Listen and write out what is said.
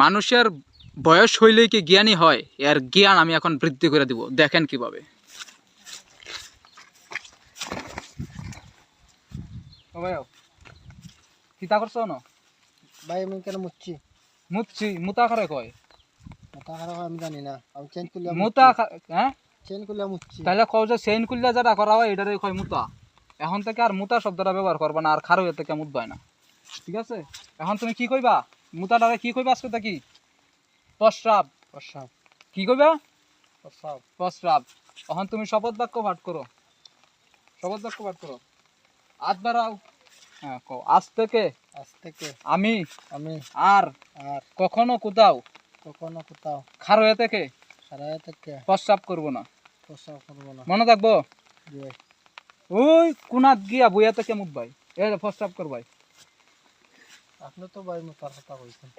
মানুষের বয়স হইলেই কি জ্ঞানী হয়, এর জ্ঞান আমি এখন বৃদ্ধি করে দিব, দেখেন কিভাবে। কিতা করছো না ভাই আমি কেন মুচ্ছি মুচ্ছি মুতা করে কয় মাথা খারাপ আমি জানি না আমি চেঞ্জ করলে মুতা হ্যাঁ চেঞ্জ করলে মুচ্ছি তাহলে কও যে চেইন কুল্লা যেটা করা হয় এটারে কয় মুতা। এখন থেকে আর মুতা শব্দটা ব্যবহার করবা না, আর খারো এর থেকে মুতবাই না, ঠিক আছে? এখন তুমি কি কইবা মুতাটারে, কি কইবা আজকে কি প্রস্রাব, প্রস্রাব কি কইবা প্রস্রাব প্রস্রাব। এখন তুমি শপথ বাক্য পাঠ করো, শপথ বাক্য পাঠ করো। হাত বাড়াও, হ্যাঁ কও আজ থেকে আজ থেকে আমি আমি আর আর কখনো কোথাও কখনো কোথাও খারো এ থেকে সারায় থেকে প্রস্রাব করবো না, প্রস্রাব করবো না। মনে থাকবো। জি ভাই। ওই কোনাত গিয়া বইয়া থেকে মুতবাই, এ প্রস্রাব করবাই। আপনি তো ভাই মোটার কথা কইছেন।